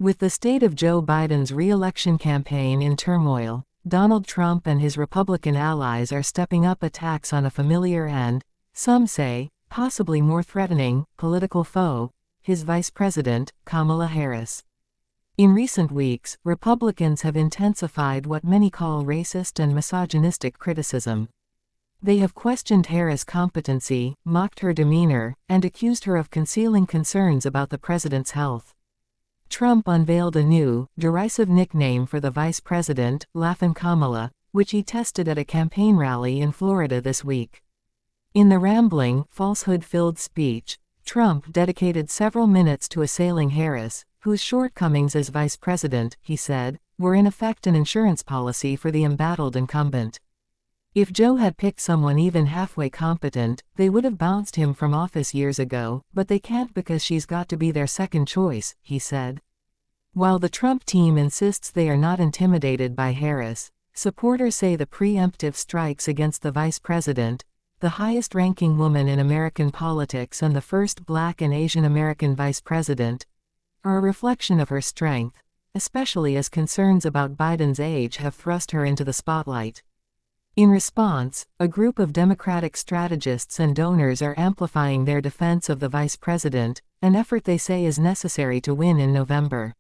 With the state of Joe Biden's re-election campaign in turmoil, Donald Trump and his Republican allies are stepping up attacks on a familiar and, some say, possibly more threatening, political foe, his Vice President, Kamala Harris. In recent weeks, Republicans have intensified what many call racist and misogynistic criticism. They have questioned Harris' competency, mocked her demeanor, and accused her of concealing concerns about the president's health. Trump unveiled a new, derisive nickname for the vice president, Laughin' Kamala, which he tested at a campaign rally in Florida this week. In the rambling, falsehood-filled speech, Trump dedicated several minutes to assailing Harris, whose shortcomings as vice president, he said, were in effect an insurance policy for the embattled incumbent. If Joe had picked someone even halfway competent, they would have bounced him from office years ago, but they can't because she's got to be their second choice, he said. While the Trump team insists they are not intimidated by Harris, supporters say the preemptive strikes against the vice president, the highest-ranking woman in American politics and the first Black and Asian American vice president, are a reflection of her strength, especially as concerns about Biden's age have thrust her into the spotlight. In response, a group of Democratic strategists and donors are amplifying their defense of the vice president, an effort they say is necessary to win in November.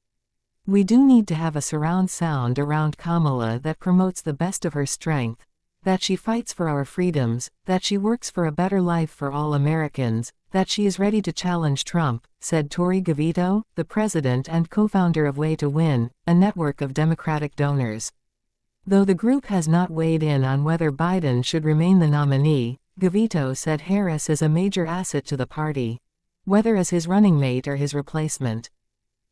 "We do need to have a surround sound around Kamala that promotes the best of her strength, that she fights for our freedoms, that she works for a better life for all Americans, that she is ready to challenge Trump," said Tori Gavito, the president and co-founder of Way to Win, a network of Democratic donors. Though the group has not weighed in on whether Biden should remain the nominee, Gavito said Harris is a major asset to the party, whether as his running mate or his replacement.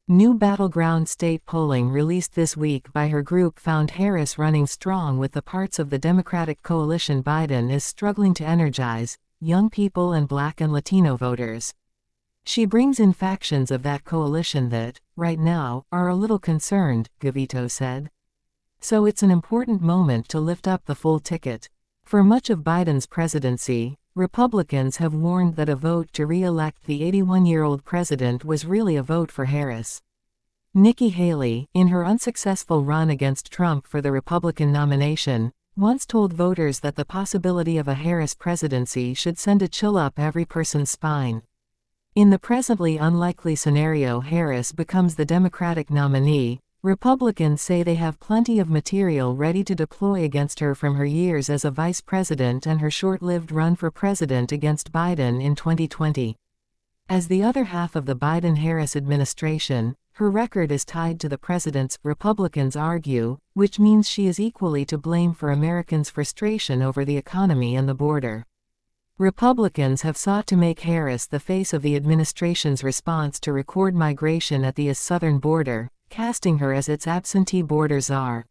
New battleground state polling released this week by her group found Harris running strong with the parts of the Democratic coalition Biden is struggling to energize, young people and Black and Latino voters. She brings in factions of that coalition that, right now, are a little concerned, Gavito said. So it's an important moment to lift up the full ticket. For much of Biden's presidency, Republicans have warned that a vote to re-elect the 81-year-old president was really a vote for Harris. Nikki Haley, in her unsuccessful run against Trump for the Republican nomination, once told voters that the possibility of a Harris presidency should send a chill up every person's spine. In the presently unlikely scenario Harris becomes the Democratic nominee, Republicans say they have plenty of material ready to deploy against her from her years as a vice president and her short-lived run for president against Biden in 2020. As the other half of the Biden-Harris administration, her record is tied to the president's, Republicans argue, which means she is equally to blame for Americans' frustration over the economy and the border. Republicans have sought to make Harris the face of the administration's response to record migration at the U.S. southern border, casting her as its absentee border czar.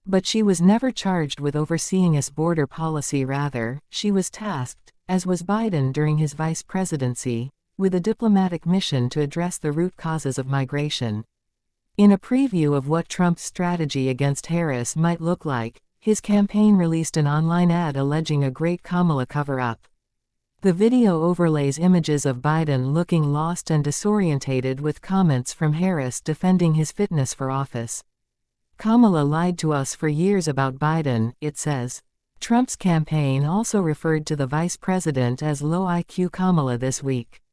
But she was never charged with overseeing U.S. border policy. Rather, she was tasked, as was Biden during his vice presidency, with a diplomatic mission to address the root causes of migration. In a preview of what Trump's strategy against Harris might look like, his campaign released an online ad alleging a great Kamala cover-up. The video overlays images of Biden looking lost and disorientated with comments from Harris defending his fitness for office. "Kamala lied to us for years about Biden," it says. Trump's campaign also referred to the vice president as low IQ Kamala this week.